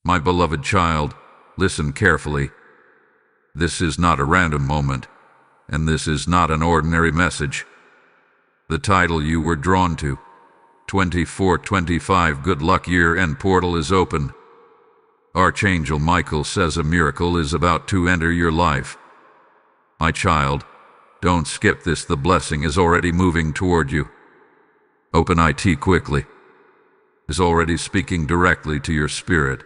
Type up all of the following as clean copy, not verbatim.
My beloved child, listen carefully. This is not a random moment, and this is not an ordinary message. The title you were drawn to, 2425 Good Luck Year-End Portal, is open. Archangel Michael says a miracle is about to enter your life. My child, don't skip this. The blessing is already moving toward you. Open it quickly. Is already speaking directly to your spirit.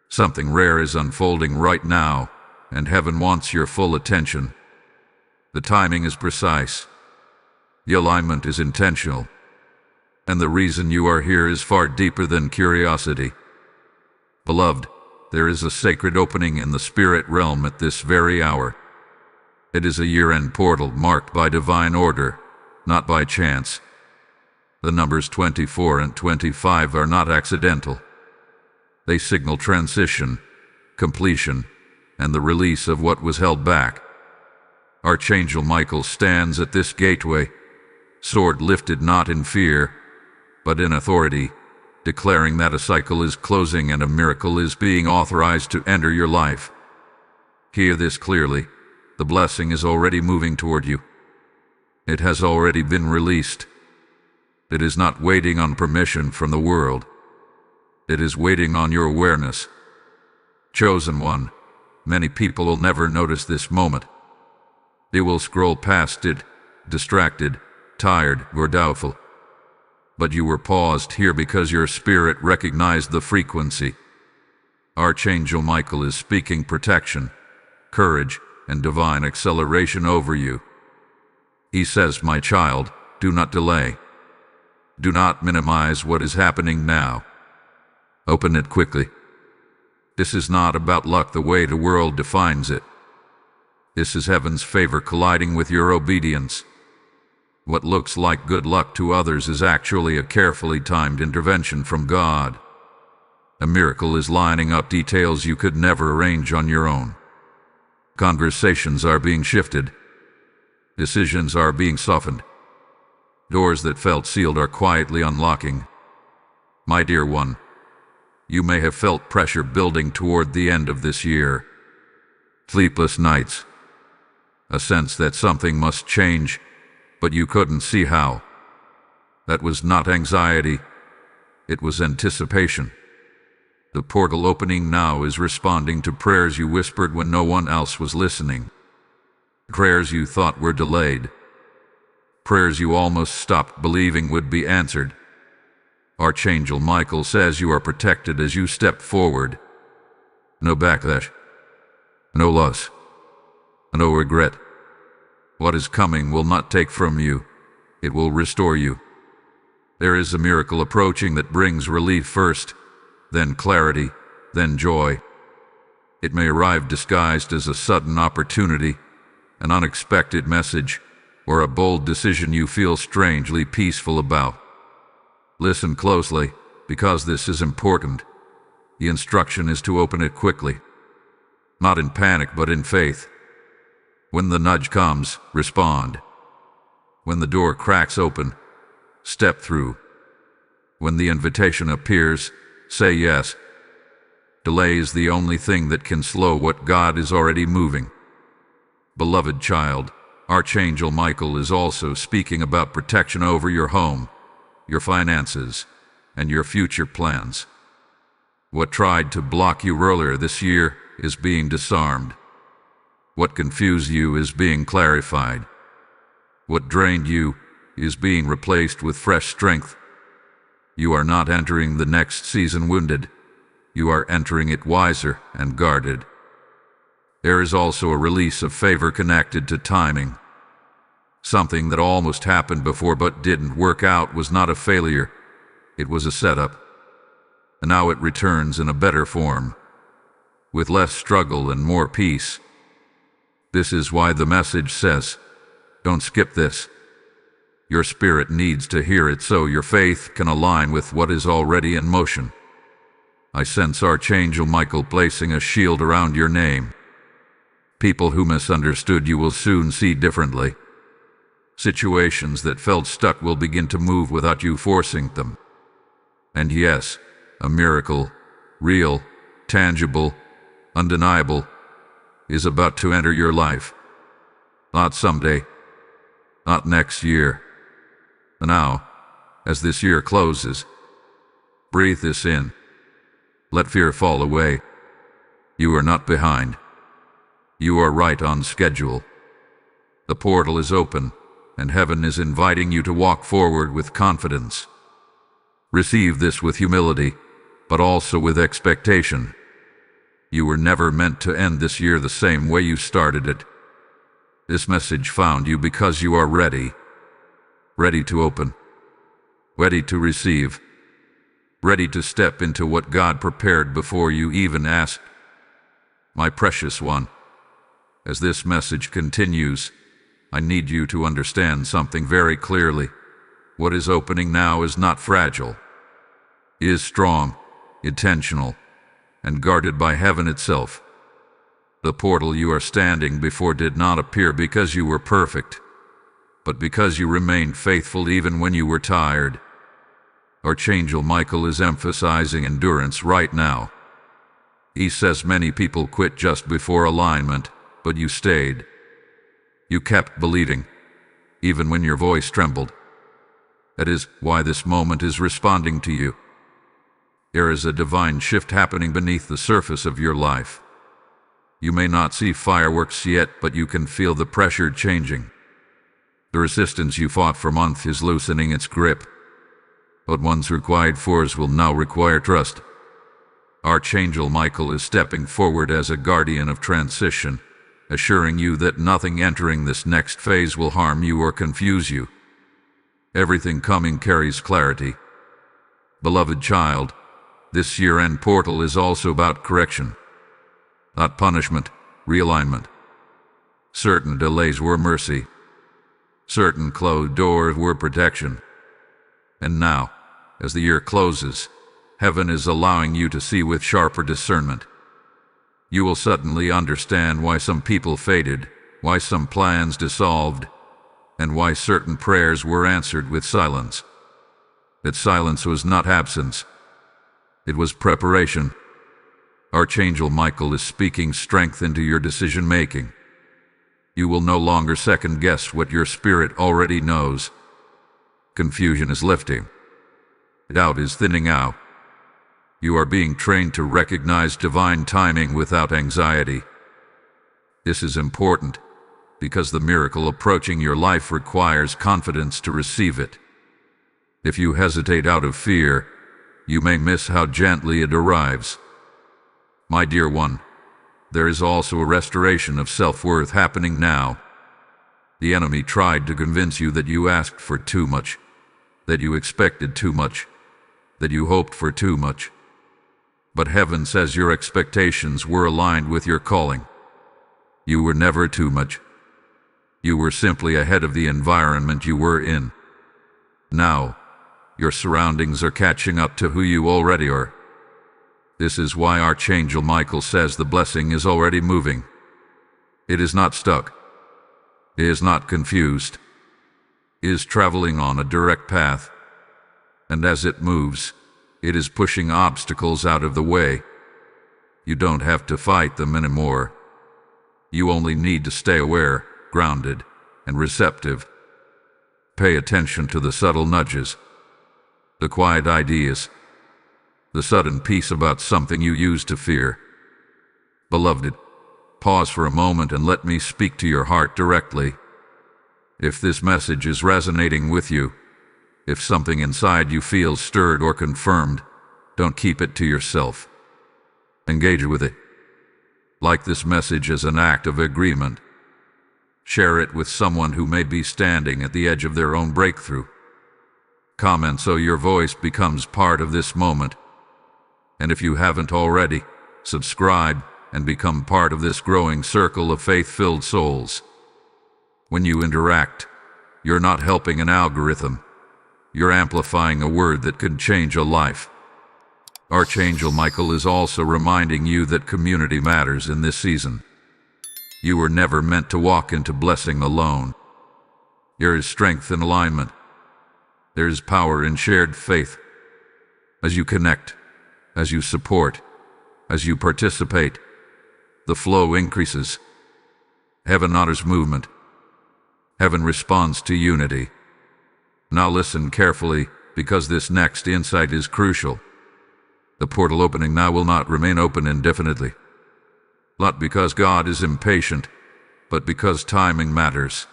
Something rare is unfolding right now, and heaven wants your full attention. The timing is precise. The alignment is intentional. And the reason you are here is far deeper than curiosity. Beloved, there is a sacred opening in the spirit realm at this very hour. It is a year-end portal marked by divine order, not by chance. The numbers 24 and 25 are not accidental. They signal transition, completion, and the release of what was held back. Archangel Michael stands at this gateway, sword lifted not in fear, but in authority, declaring that a cycle is closing and a miracle is being authorized to enter your life. Hear this clearly. The blessing is already moving toward you. It has already been released. It is not waiting on permission from the world. It is waiting on your awareness. Chosen one, many people will never notice this moment. They will scroll past it, distracted, tired, or doubtful. But you were paused here because your spirit recognized the frequency. Archangel Michael is speaking protection, courage, and divine acceleration over you. He says, my child, do not delay. Do not minimize what is happening now. Open it quickly. This is not about luck the way the world defines it. This is heaven's favor colliding with your obedience. What looks like good luck to others is actually a carefully timed intervention from God. A miracle is lining up details you could never arrange on your own. Conversations are being shifted. Decisions are being softened. Doors that felt sealed are quietly unlocking. My dear one, you may have felt pressure building toward the end of this year. Sleepless nights. A sense that something must change, but you couldn't see how. That was not anxiety. It was anticipation. The portal opening now is responding to prayers you whispered when no one else was listening. Prayers you thought were delayed. Prayers you almost stopped believing would be answered. Archangel Michael says you are protected as you step forward. No backlash. No loss. No regret. What is coming will not take from you. It will restore you. There is a miracle approaching that brings relief first, then clarity, then joy. It may arrive disguised as a sudden opportunity, an unexpected message, or a bold decision you feel strangely peaceful about. Listen closely, because this is important. The instruction is to open it quickly. Not in panic, but in faith. When the nudge comes, respond. When the door cracks open, step through. When the invitation appears, say yes. Delay is the only thing that can slow what God is already moving. Beloved child, Archangel Michael is also speaking about protection over your home, your finances, and your future plans. What tried to block you earlier this year is being disarmed. What confused you is being clarified. What drained you is being replaced with fresh strength. You are not entering the next season wounded. You are entering it wiser and guarded. There is also a release of favor connected to timing. Something that almost happened before but didn't work out was not a failure. It was a setup. And now it returns in a better form, with less struggle and more peace. This is why the message says, don't skip this. Your spirit needs to hear it so your faith can align with what is already in motion. I sense Archangel Michael placing a shield around your name. People who misunderstood you will soon see differently. Situations that felt stuck will begin to move without you forcing them. And yes, a miracle, real, tangible, undeniable, is about to enter your life. Not someday, not next year. Now, as this year closes, breathe this in. Let fear fall away. You are not behind. You are right on schedule. The portal is open, and heaven is inviting you to walk forward with confidence. Receive this with humility, but also with expectation. You were never meant to end this year the same way you started it. This message found you because you are ready. Ready to open. Ready to receive. Ready to step into what God prepared before you even asked. My precious one, as this message continues, I need you to understand something very clearly. What is opening now is not fragile. It is strong, intentional, and guarded by heaven itself. The portal you are standing before did not appear because you were perfect, but because you remained faithful even when you were tired. Archangel Michael is emphasizing endurance right now. He says many people quit just before alignment, but you stayed. You kept believing, even when your voice trembled. That is why this moment is responding to you. There is a divine shift happening beneath the surface of your life. You may not see fireworks yet, but you can feel the pressure changing. The resistance you fought for months is loosening its grip. What once required force will now require trust. Archangel Michael is stepping forward as a guardian of transition, assuring you that nothing entering this next phase will harm you or confuse you. Everything coming carries clarity. Beloved child, this year-end portal is also about correction, not punishment, realignment. Certain delays were mercy. Certain closed doors were protection. And now, as the year closes, heaven is allowing you to see with sharper discernment. You will suddenly understand why some people faded, why some plans dissolved, and why certain prayers were answered with silence. That silence was not absence. It was preparation. Archangel Michael is speaking strength into your decision-making. You will no longer second-guess what your spirit already knows. Confusion is lifting. Doubt is thinning out. You are being trained to recognize divine timing without anxiety. This is important because the miracle approaching your life requires confidence to receive it. If you hesitate out of fear, you may miss how gently it arrives. My dear one, there is also a restoration of self-worth happening now. The enemy tried to convince you that you asked for too much, that you expected too much, that you hoped for too much. But heaven says your expectations were aligned with your calling. You were never too much. You were simply ahead of the environment you were in. Now, your surroundings are catching up to who you already are. This is why Archangel Michael says the blessing is already moving. It is not stuck. It is not confused. It is traveling on a direct path. And as it moves, it is pushing obstacles out of the way. You don't have to fight them anymore. You only need to stay aware, grounded, and receptive. Pay attention to the subtle nudges, the quiet ideas, the sudden peace about something you used to fear. Beloved, pause for a moment and let me speak to your heart directly. If this message is resonating with you, if something inside you feels stirred or confirmed, don't keep it to yourself. Engage with it. Like this message as an act of agreement. Share it with someone who may be standing at the edge of their own breakthrough. Comment so your voice becomes part of this moment. And if you haven't already, subscribe and become part of this growing circle of faith-filled souls. When you interact, you're not helping an algorithm. You're amplifying a word that could change a life. Archangel Michael is also reminding you that community matters in this season. You were never meant to walk into blessing alone. There is strength in alignment. There is power in shared faith. As you connect, as you support, As you participate, the flow increases. Heaven honors movement. Heaven responds to unity. Now listen carefully, because this next insight is crucial. The portal opening now will not remain open indefinitely. Not because God is impatient, but because timing matters.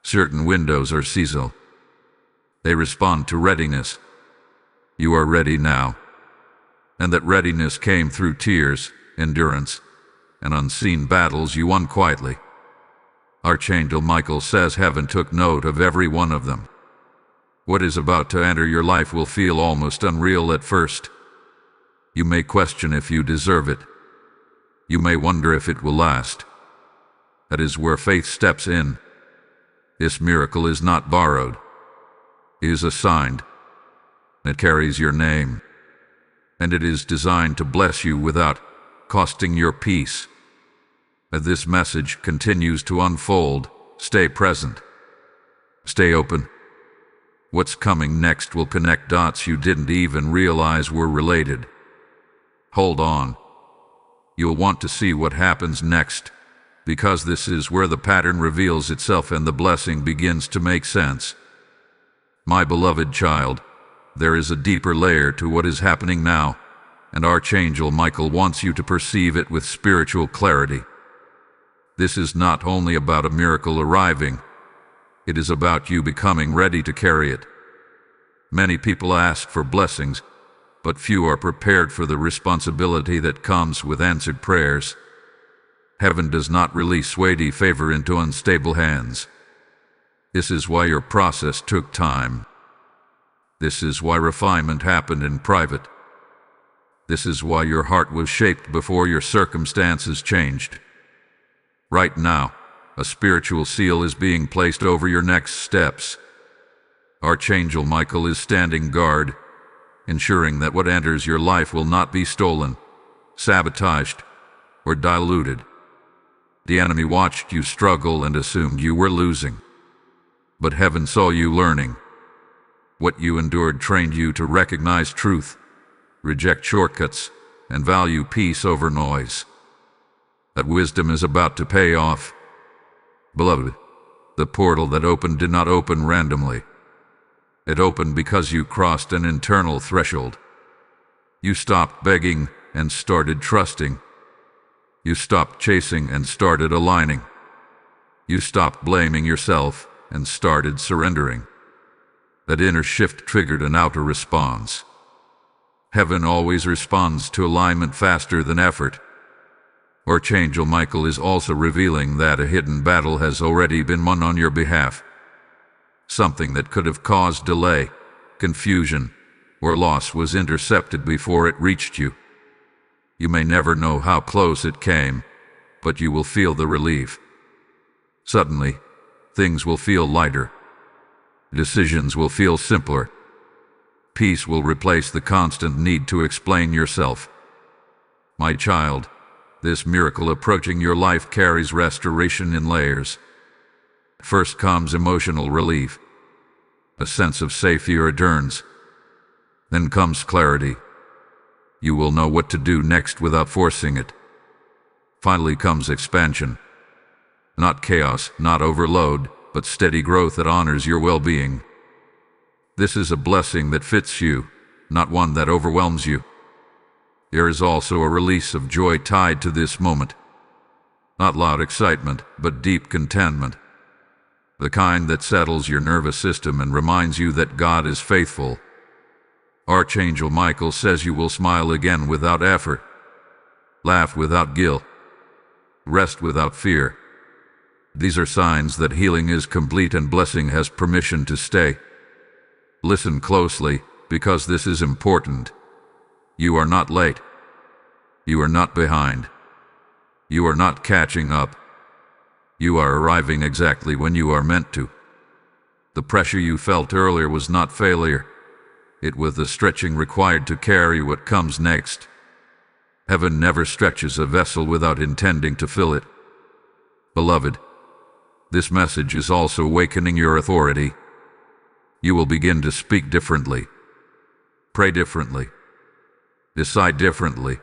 Certain windows are seasonal. They respond to readiness. You are ready now. And that readiness came through tears, endurance, and unseen battles you won quietly. Archangel Michael says heaven took note of every one of them. What is about to enter your life will feel almost unreal at first. You may question if you deserve it. You may wonder if it will last. That is where faith steps in. This miracle is not borrowed. It is assigned. It carries your name. And it is designed to bless you without costing your peace. As this message continues to unfold, stay present. Stay open. What's coming next will connect dots you didn't even realize were related. Hold on. You'll want to see what happens next, because this is where the pattern reveals itself and the blessing begins to make sense. My beloved child, there is a deeper layer to what is happening now, and Archangel Michael wants you to perceive it with spiritual clarity. This is not only about a miracle arriving, it is about you becoming ready to carry it. Many people ask for blessings, but few are prepared for the responsibility that comes with answered prayers. Heaven does not release weighty favor into unstable hands. This is why your process took time. This is why refinement happened in private. This is why your heart was shaped before your circumstances changed. Right now, a spiritual seal is being placed over your next steps. Archangel Michael is standing guard, ensuring that what enters your life will not be stolen, sabotaged, or diluted. The enemy watched you struggle and assumed you were losing. But heaven saw you learning. What you endured trained you to recognize truth, reject shortcuts, and value peace over noise. That wisdom is about to pay off. Beloved, the portal that opened did not open randomly. It opened because you crossed an internal threshold. You stopped begging and started trusting. You stopped chasing and started aligning. You stopped blaming yourself and started surrendering. That inner shift triggered an outer response. Heaven always responds to alignment faster than effort. Archangel Michael is also revealing that a hidden battle has already been won on your behalf. Something that could have caused delay, confusion, or loss was intercepted before it reached you. You may never know how close it came, but you will feel the relief. Suddenly, things will feel lighter. Decisions will feel simpler. Peace will replace the constant need to explain yourself. My child, this miracle approaching your life carries restoration in layers. First comes emotional relief, a sense of safety returns. Then comes clarity. You will know what to do next without forcing it. Finally comes expansion. Not chaos, not overload, but steady growth that honors your well-being. This is a blessing that fits you, not one that overwhelms you. There is also a release of joy tied to this moment. Not loud excitement, but deep contentment. The kind that settles your nervous system and reminds you that God is faithful. Archangel Michael says you will smile again without effort, laugh without guilt, rest without fear. These are signs that healing is complete and blessing has permission to stay. Listen closely, because this is important. You are not late. You are not behind. You are not catching up. You are arriving exactly when you are meant to. The pressure you felt earlier was not failure. It was the stretching required to carry what comes next. Heaven never stretches a vessel without intending to fill it. Beloved, this message is also awakening your authority. You will begin to speak differently, pray differently, decide differently,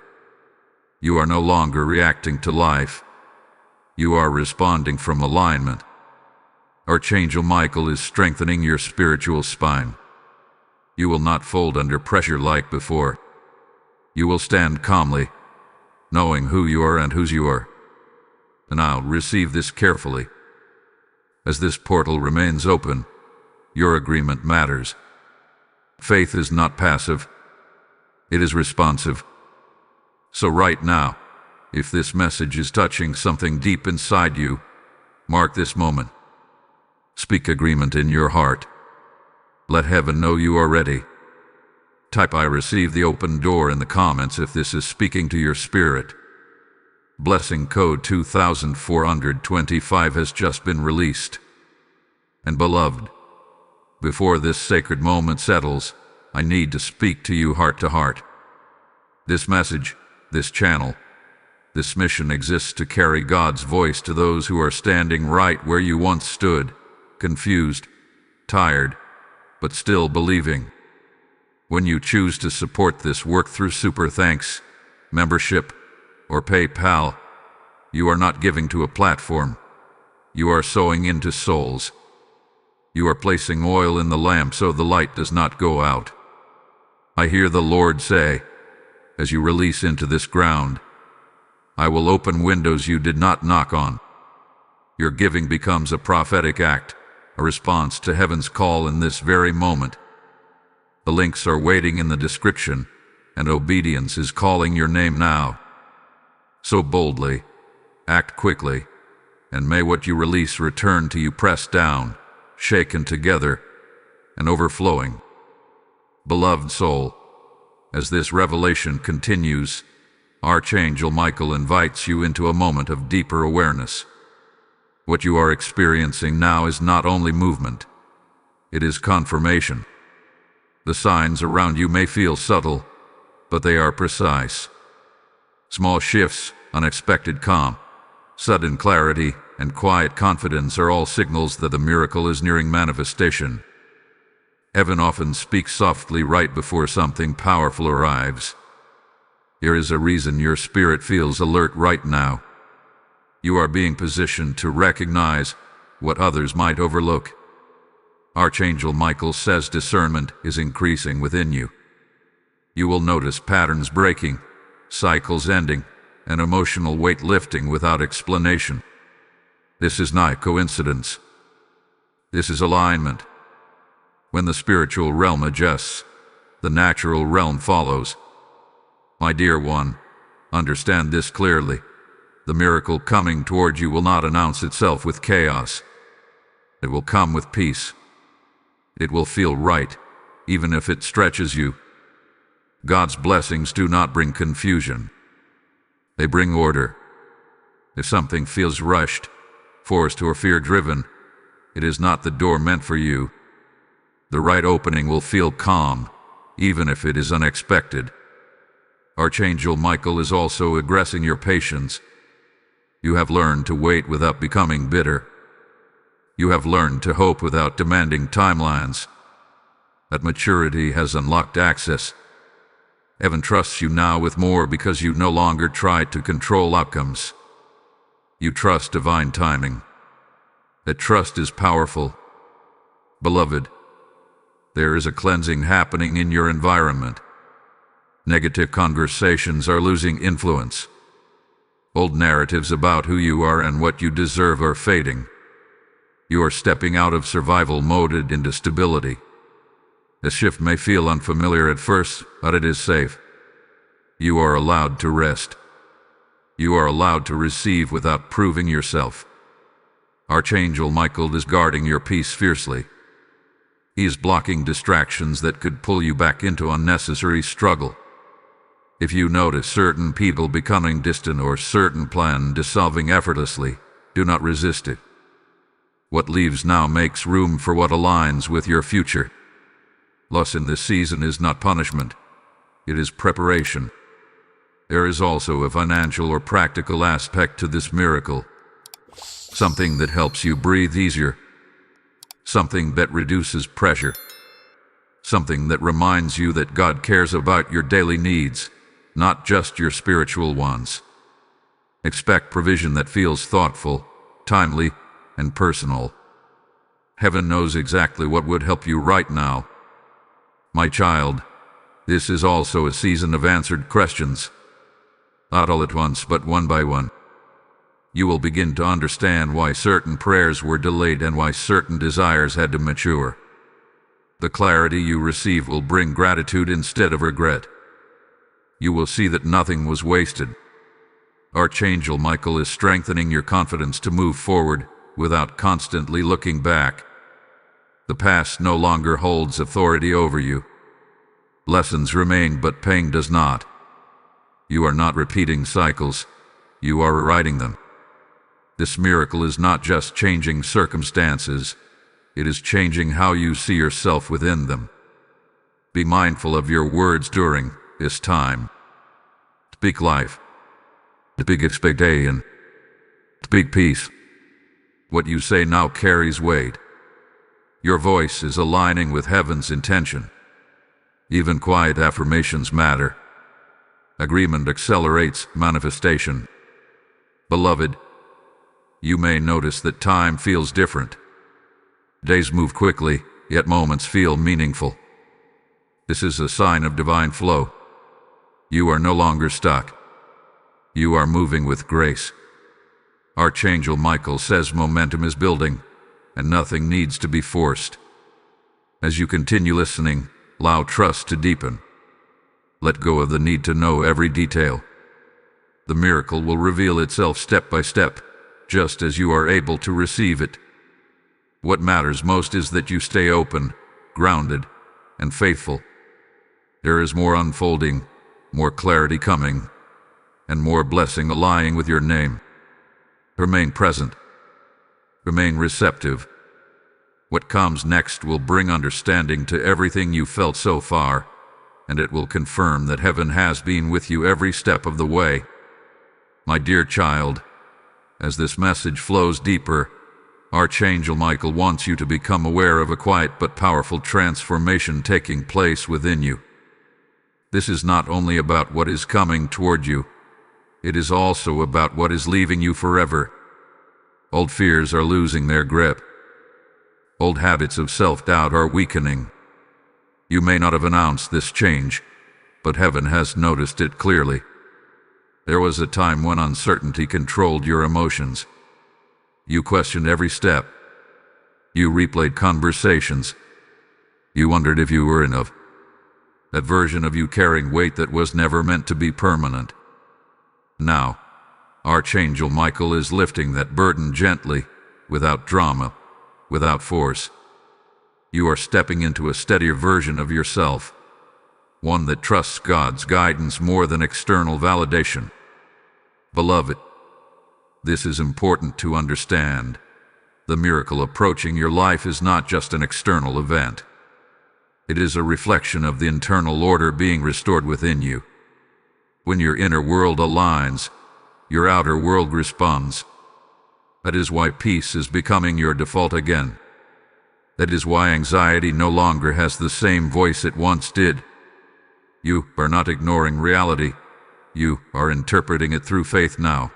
You are no longer reacting to life. You are responding from alignment. Archangel Michael is strengthening your spiritual spine. You will not fold under pressure like before. You will stand calmly, knowing who you are and whose you are. And now receive this carefully. As this portal remains open, your agreement matters. Faith is not passive. It is responsive. So right now, if this message is touching something deep inside you, mark this moment. Speak agreement in your heart. Let heaven know you are ready. Type "I receive" the open door in the comments if this is speaking to your spirit. Blessing code 2425 has just been released. And beloved, before this sacred moment settles, I need to speak to you heart to heart. This message, this channel, this mission exists to carry God's voice to those who are standing right where you once stood, confused, tired, but still believing. When you choose to support this work through Super Thanks, membership, or PayPal, you are not giving to a platform. You are sowing into souls. You are placing oil in the lamp so the light does not go out. I hear the Lord say, as you release into this ground, I will open windows you did not knock on. Your giving becomes a prophetic act, a response to heaven's call in this very moment. The links are waiting in the description, and obedience is calling your name now. So boldly, act quickly, and may what you release return to you pressed down, shaken together, and overflowing. Beloved soul, as this revelation continues, Archangel Michael invites you into a moment of deeper awareness. What you are experiencing now is not only movement, it is confirmation. The signs around you may feel subtle, but they are precise. Small shifts, unexpected calm, sudden clarity, and quiet confidence are all signals that the miracle is nearing manifestation. Heaven often speaks softly right before something powerful arrives. There is a reason your spirit feels alert right now. You are being positioned to recognize what others might overlook. Archangel Michael says discernment is increasing within you. You will notice patterns breaking, cycles ending, and emotional weight lifting without explanation. This is not coincidence. This is alignment. When the spiritual realm adjusts, the natural realm follows. My dear one, understand this clearly. The miracle coming toward you will not announce itself with chaos. It will come with peace. It will feel right, even if it stretches you. God's blessings do not bring confusion. They bring order. If something feels rushed, forced, or fear-driven, it is not the door meant for you. The right opening will feel calm, even if it is unexpected. Archangel Michael is also aggressing your patience. You have learned to wait without becoming bitter. You have learned to hope without demanding timelines. That maturity has unlocked access. Heaven trusts you now with more because you no longer try to control outcomes. You trust divine timing. That trust is powerful. Beloved, there is a cleansing happening in your environment. Negative conversations are losing influence. Old narratives about who you are and what you deserve are fading. You are stepping out of survival mode into stability. The shift may feel unfamiliar at first, but it is safe. You are allowed to rest. You are allowed to receive without proving yourself. Archangel Michael is guarding your peace fiercely. He is blocking distractions that could pull you back into unnecessary struggle. If you notice certain people becoming distant or certain plan dissolving effortlessly, do not resist it. What leaves now makes room for what aligns with your future. Loss in this season is not punishment. It is preparation. There is also a financial or practical aspect to this miracle. Something that helps you breathe easier. Something that reduces pressure. Something that reminds you that God cares about your daily needs. not just your spiritual ones. Expect provision that feels thoughtful, timely, and personal. Heaven knows exactly what would help you right now. My child, this is also a season of answered questions. Not all at once, but one by one. You will begin to understand why certain prayers were delayed and why certain desires had to mature. The clarity you receive will bring gratitude instead of regret. You will see that nothing was wasted. Archangel Michael is strengthening your confidence to move forward without constantly looking back. The past no longer holds authority over you. Lessons remain, but pain does not. You are not repeating cycles. You are rewriting them. This miracle is not just changing circumstances. It is changing how you see yourself within them. Be mindful of your words during this time. Speak life. Speak expectation. Speak peace. What you say now carries weight. Your voice is aligning with heaven's intention. Even quiet affirmations matter. Agreement accelerates manifestation. Beloved, you may notice that time feels different. Days move quickly, yet moments feel meaningful. This is a sign of divine flow. You are no longer stuck. You are moving with grace. Archangel Michael says momentum is building, and nothing needs to be forced. As you continue listening, allow trust to deepen. Let go of the need to know every detail. The miracle will reveal itself step by step, just as you are able to receive it. What matters most is that you stay open, grounded, and faithful. There is more unfolding, more clarity coming, and more blessing aligning with your name. Remain present. Remain receptive. What comes next will bring understanding to everything you felt so far, and it will confirm that heaven has been with you every step of the way. My dear child, as this message flows deeper, Archangel Michael wants you to become aware of a quiet but powerful transformation taking place within you. This is not only about what is coming toward you, it is also about what is leaving you forever. Old fears are losing their grip. Old habits of self-doubt are weakening. You may not have announced this change, but heaven has noticed it clearly. There was a time when uncertainty controlled your emotions. You questioned every step. You replayed conversations. You wondered if you were enough. That version of you carrying weight that was never meant to be permanent. Now, Archangel Michael is lifting that burden gently, without drama, without force. You are stepping into a steadier version of yourself, one that trusts God's guidance more than external validation. Beloved, this is important to understand. The miracle approaching your life is not just an external event. It is a reflection of the internal order being restored within you. When your inner world aligns, your outer world responds. That is why peace is becoming your default again. That is why anxiety no longer has the same voice it once did. You are not ignoring reality. You are interpreting it through faith now.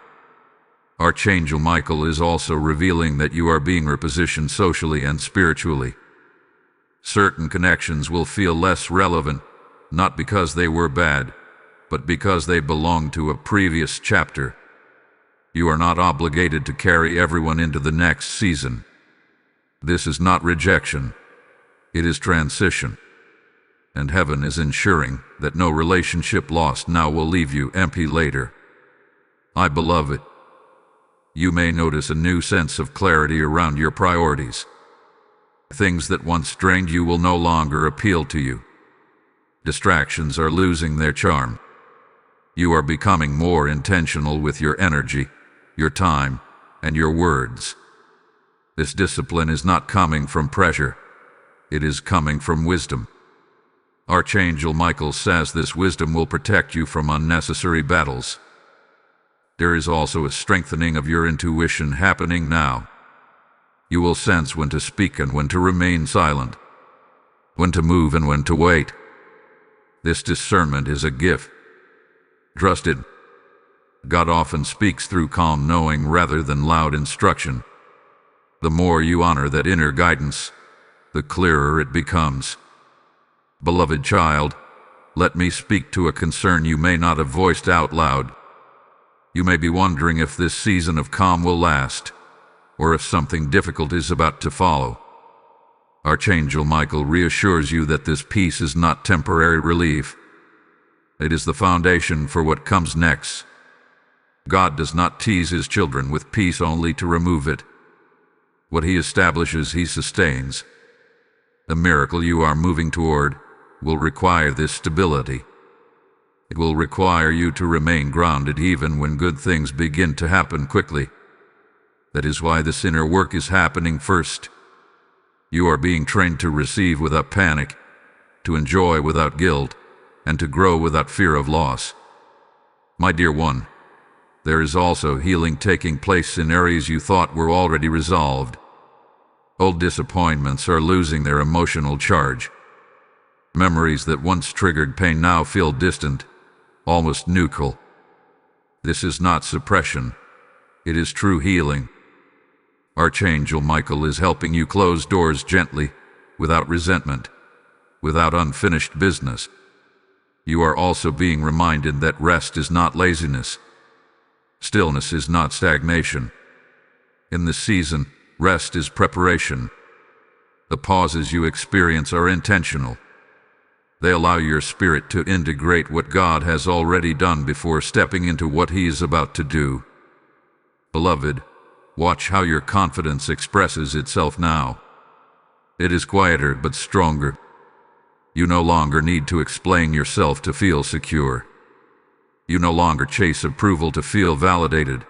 Archangel Michael is also revealing that you are being repositioned socially and spiritually. Certain connections will feel less relevant, not because they were bad, but because they belong to a previous chapter. You are not obligated to carry everyone into the next season. This is not rejection. It is transition. And heaven is ensuring that no relationship lost now will leave you empty later. My beloved, you may notice a new sense of clarity around your priorities. Things that once drained you will no longer appeal to you. Distractions are losing their charm. You are becoming more intentional with your energy, your time, and your words. This discipline is not coming from pressure. It is coming from wisdom. Archangel Michael says this wisdom will protect you from unnecessary battles. There is also a strengthening of your intuition happening now. You will sense when to speak and when to remain silent, when to move and when to wait. This discernment is a gift. Trusted. God often speaks through calm knowing rather than loud instruction. The more you honor that inner guidance, the clearer it becomes. Beloved child, let me speak to a concern you may not have voiced out loud. You may be wondering if this season of calm will last, or if something difficult is about to follow. Archangel Michael reassures you that this peace is not temporary relief. It is the foundation for what comes next. God does not tease his children with peace only to remove it. What he establishes, he sustains. The miracle you are moving toward will require this stability. It will require you to remain grounded even when good things begin to happen quickly. That is why this inner work is happening first. You are being trained to receive without panic, to enjoy without guilt, and to grow without fear of loss. My dear one, there is also healing taking place in areas you thought were already resolved. Old disappointments are losing their emotional charge. Memories that once triggered pain now feel distant, almost neutral. This is not suppression. It is true healing. Archangel Michael is helping you close doors gently, without resentment, without unfinished business. You are also being reminded that rest is not laziness. Stillness is not stagnation. In this season, rest is preparation. The pauses you experience are intentional. They allow your spirit to integrate what God has already done before stepping into what he is about to do. Beloved, watch how your confidence expresses itself now. It is quieter but stronger. You no longer need to explain yourself to feel secure. You no longer chase approval to feel validated.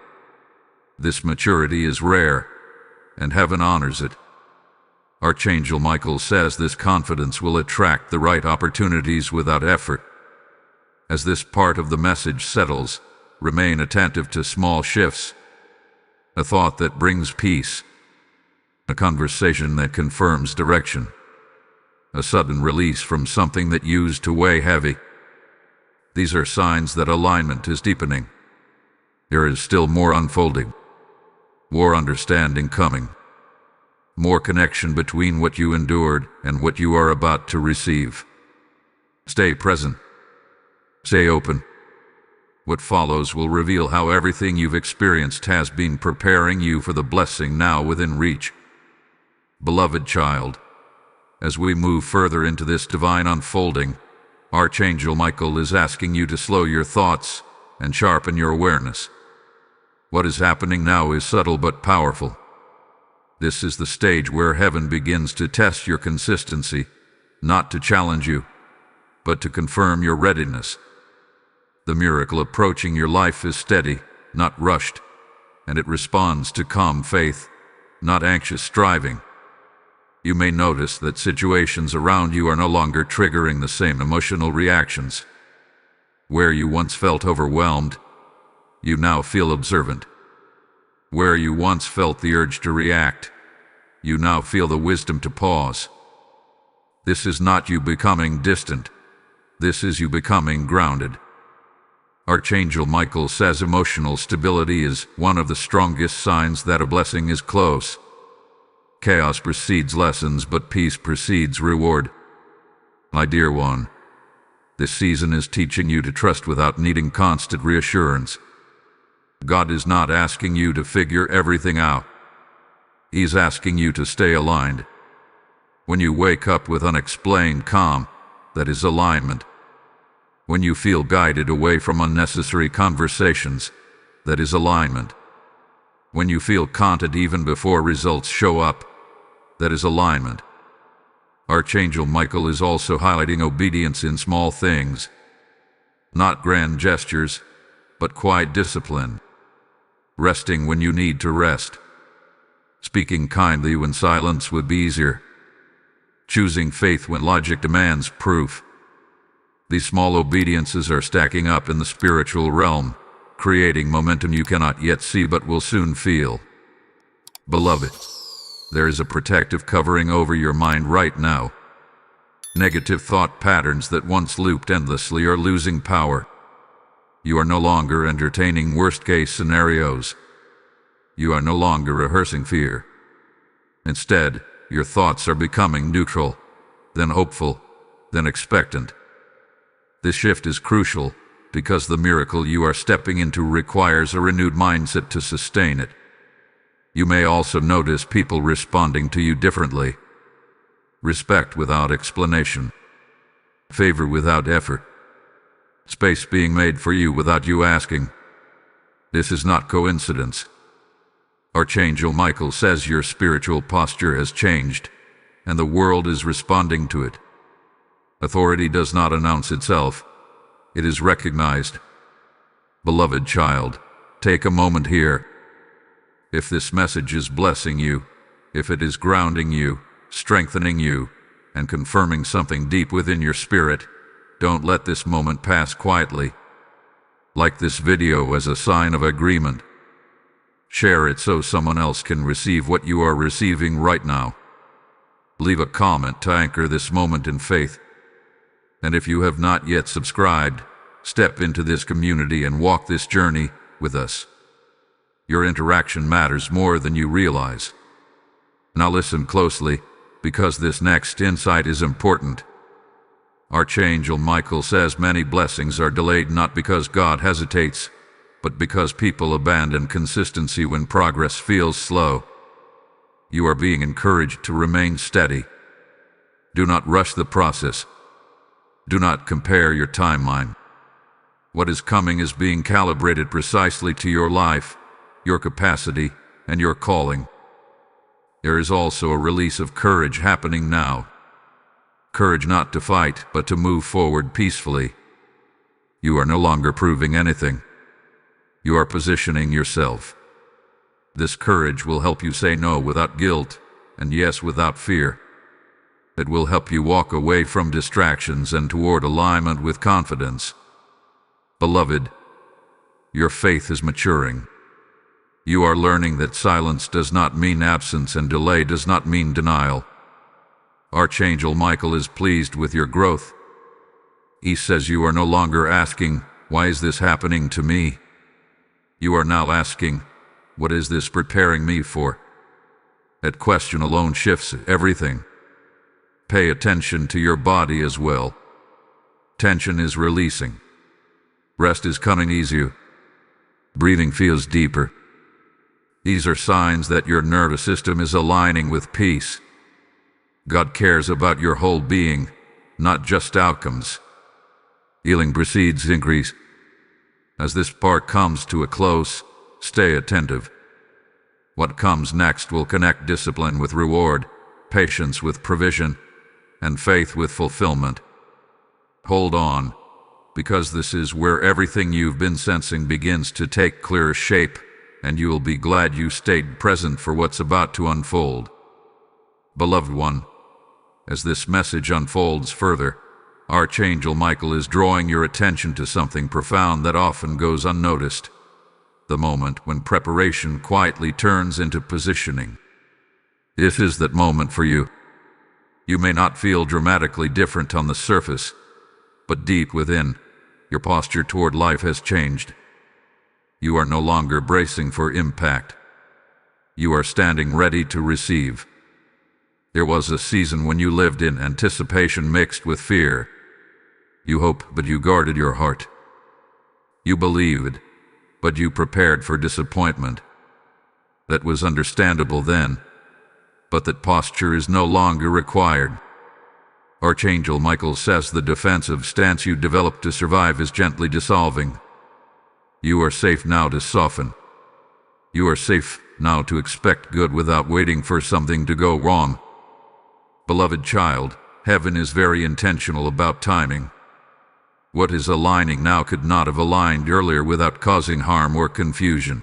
This maturity is rare, and heaven honors it. Archangel Michael says this confidence will attract the right opportunities without effort. As this part of the message settles, remain attentive to small shifts. A thought that brings peace. A conversation that confirms direction. A sudden release from something that used to weigh heavy. These are signs that alignment is deepening. There is still more unfolding. More understanding coming. More connection between what you endured and what you are about to receive. Stay present. Stay open. What follows will reveal how everything you've experienced has been preparing you for the blessing now within reach. Beloved child, as we move further into this divine unfolding, Archangel Michael is asking you to slow your thoughts and sharpen your awareness. What is happening now is subtle but powerful. This is the stage where heaven begins to test your consistency, not to challenge you, but to confirm your readiness. The miracle approaching your life is steady, not rushed, and it responds to calm faith, not anxious striving. You may notice that situations around you are no longer triggering the same emotional reactions. Where you once felt overwhelmed, you now feel observant. Where you once felt the urge to react, you now feel the wisdom to pause. This is not you becoming distant. This is you becoming grounded. Archangel Michael says emotional stability is one of the strongest signs that a blessing is close. Chaos precedes lessons, but peace precedes reward. My dear one, this season is teaching you to trust without needing constant reassurance. God is not asking you to figure everything out. He's asking you to stay aligned. When you wake up with unexplained calm, that is alignment. When you feel guided away from unnecessary conversations, that is alignment. When you feel content even before results show up, that is alignment. Archangel Michael is also highlighting obedience in small things. Not grand gestures, but quiet discipline. Resting when you need to rest. Speaking kindly when silence would be easier. Choosing faith when logic demands proof. These small obediences are stacking up in the spiritual realm, creating momentum you cannot yet see but will soon feel. Beloved, there is a protective covering over your mind right now. Negative thought patterns that once looped endlessly are losing power. You are no longer entertaining worst-case scenarios. You are no longer rehearsing fear. Instead, your thoughts are becoming neutral, then hopeful, then expectant. This shift is crucial because the miracle you are stepping into requires a renewed mindset to sustain it. You may also notice people responding to you differently. Respect without explanation. Favor without effort. Space being made for you without you asking. This is not coincidence. Archangel Michael says your spiritual posture has changed, and the world is responding to it. Authority does not announce itself. It is recognized. Beloved child, take a moment here. If this message is blessing you, if it is grounding you, strengthening you, and confirming something deep within your spirit, don't let this moment pass quietly. Like this video as a sign of agreement. Share it so someone else can receive what you are receiving right now. Leave a comment to anchor this moment in faith. And if you have not yet subscribed, step into this community and walk this journey with us. Your interaction matters more than you realize. Now listen closely, because this next insight is important. Archangel Michael says many blessings are delayed not because God hesitates, but because people abandon consistency when progress feels slow. You are being encouraged to remain steady. Do not rush the process. Do not compare your timeline. What is coming is being calibrated precisely to your life, your capacity, and your calling. There is also a release of courage happening now. Courage not to fight, but to move forward peacefully. You are no longer proving anything. You are positioning yourself. This courage will help you say no without guilt, and yes without fear. It will help you walk away from distractions and toward alignment with confidence. Beloved, your faith is maturing. You are learning that silence does not mean absence and delay does not mean denial. Archangel Michael is pleased with your growth. He says you are no longer asking, "Why is this happening to me?" You are now asking, "What is this preparing me for?" That question alone shifts everything. Pay attention to your body as well. Tension is releasing. Rest is coming easier. Breathing feels deeper. These are signs that your nervous system is aligning with peace. God cares about your whole being, not just outcomes. Healing precedes increase. As this part comes to a close, stay attentive. What comes next will connect discipline with reward, patience with provision, and faith with fulfillment. Hold on, because this is where everything you've been sensing begins to take clearer shape, and you will be glad you stayed present for what's about to unfold. Beloved one, as this message unfolds further, Archangel Michael is drawing your attention to something profound that often goes unnoticed. The moment when preparation quietly turns into positioning. This is that moment for you. You may not feel dramatically different on the surface, but deep within, your posture toward life has changed. You are no longer bracing for impact. You are standing ready to receive. There was a season when you lived in anticipation mixed with fear. You hoped, but you guarded your heart. You believed, but you prepared for disappointment. That was understandable then, but that posture is no longer required. Archangel Michael says the defensive stance you developed to survive is gently dissolving. You are safe now to soften. You are safe now to expect good without waiting for something to go wrong. Beloved child, heaven is very intentional about timing. What is aligning now could not have aligned earlier without causing harm or confusion.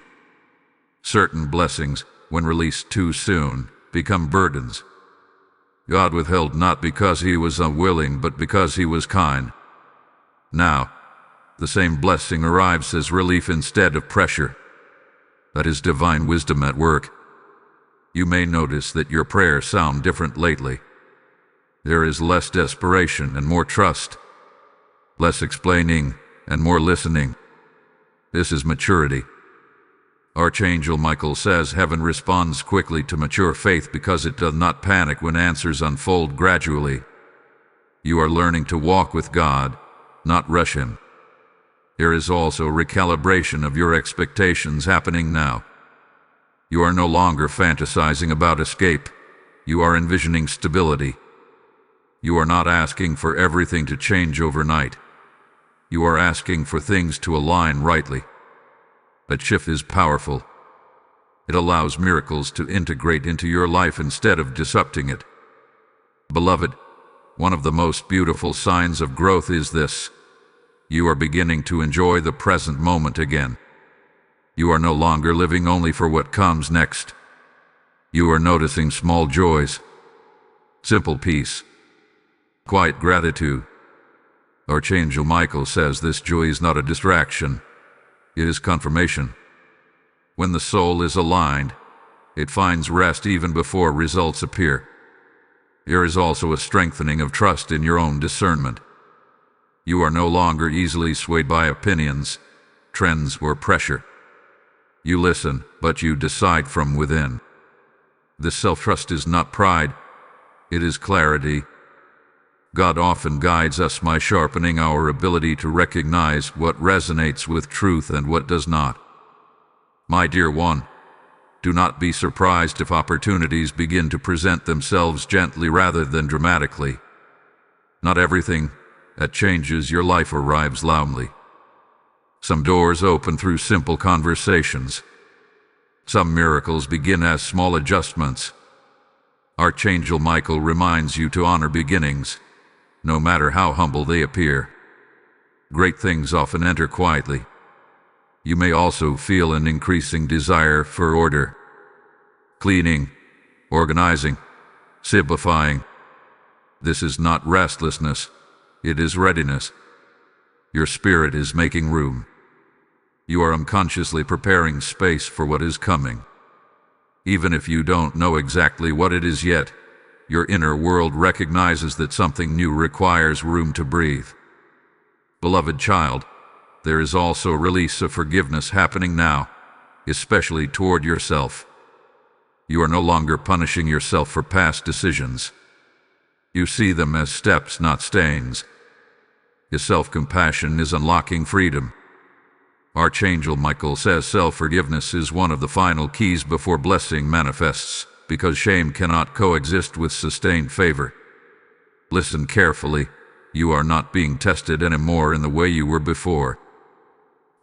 Certain blessings, when released too soon, become burdens. God withheld not because he was unwilling, but because he was kind. Now, the same blessing arrives as relief instead of pressure. That is divine wisdom at work. You may notice that your prayers sound different lately. There is less desperation and more trust. Less explaining and more listening. This is maturity. Archangel Michael says heaven responds quickly to mature faith because it does not panic when answers unfold gradually. You are learning to walk with God, not rush Him. There is also recalibration of your expectations happening now. You are no longer fantasizing about escape. You are envisioning stability. You are not asking for everything to change overnight. You are asking for things to align rightly. That shift is powerful. It allows miracles to integrate into your life instead of disrupting it. Beloved, one of the most beautiful signs of growth is this. You are beginning to enjoy the present moment again. You are no longer living only for what comes next. You are noticing small joys, simple peace, quiet gratitude. Archangel Michael says this joy is not a distraction. It is confirmation. When the soul is aligned, it finds rest even before results appear. There is also a strengthening of trust in your own discernment. You are no longer easily swayed by opinions, trends, or pressure. You listen, but you decide from within. This self-trust is not pride, it is clarity. God often guides us by sharpening our ability to recognize what resonates with truth and what does not. My dear one, do not be surprised if opportunities begin to present themselves gently rather than dramatically. Not everything that changes your life arrives loudly. Some doors open through simple conversations. Some miracles begin as small adjustments. Archangel Michael reminds you to honor beginnings, no matter how humble they appear. Great things often enter quietly. You may also feel an increasing desire for order. Cleaning, organizing, simplifying. This is not restlessness. It is readiness. Your spirit is making room. You are unconsciously preparing space for what is coming. Even if you don't know exactly what it is yet, your inner world recognizes that something new requires room to breathe. Beloved child, there is also a release of forgiveness happening now, especially toward yourself. You are no longer punishing yourself for past decisions. You see them as steps, not stains. Your self-compassion is unlocking freedom. Archangel Michael says self-forgiveness is one of the final keys before blessing manifests, because shame cannot coexist with sustained favor. Listen carefully. You are not being tested anymore in the way you were before.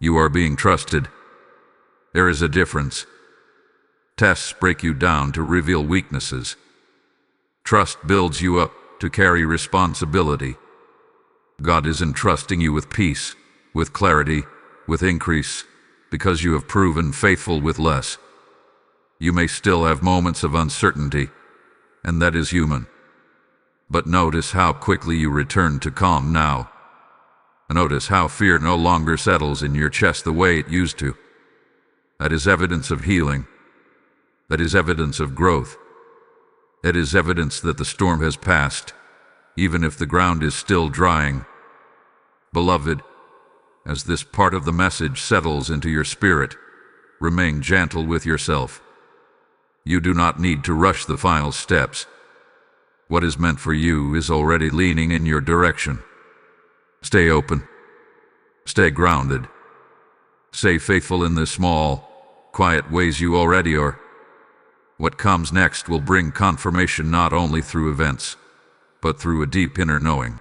You are being trusted. There is a difference. Tests break you down to reveal weaknesses. Trust builds you up to carry responsibility. God is entrusting you with peace, with clarity, with increase, because you have proven faithful with less. You may still have moments of uncertainty, and that is human. But notice how quickly you return to calm now. Notice how fear no longer settles in your chest the way it used to. That is evidence of healing. That is evidence of growth. That is evidence that the storm has passed, even if the ground is still drying. Beloved, as this part of the message settles into your spirit, remain gentle with yourself. You do not need to rush the final steps. What is meant for you is already leaning in your direction. Stay open. Stay grounded. Stay faithful in the small, quiet ways you already are. What comes next will bring confirmation not only through events, but through a deep inner knowing.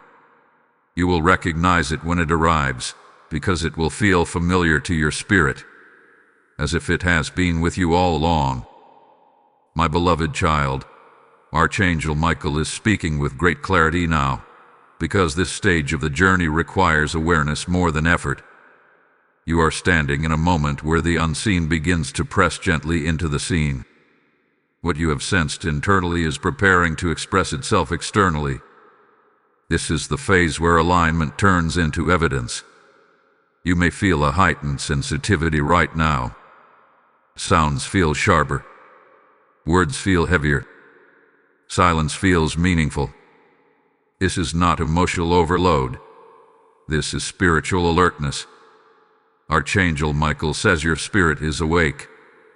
You will recognize it when it arrives, because it will feel familiar to your spirit, as if it has been with you all along. My beloved child, Archangel Michael is speaking with great clarity now, because this stage of the journey requires awareness more than effort. You are standing in a moment where the unseen begins to press gently into the seen. What you have sensed internally is preparing to express itself externally. This is the phase where alignment turns into evidence. You may feel a heightened sensitivity right now. Sounds feel sharper. Words feel heavier. Silence feels meaningful. This is not emotional overload. This is spiritual alertness. Archangel Michael says your spirit is awake,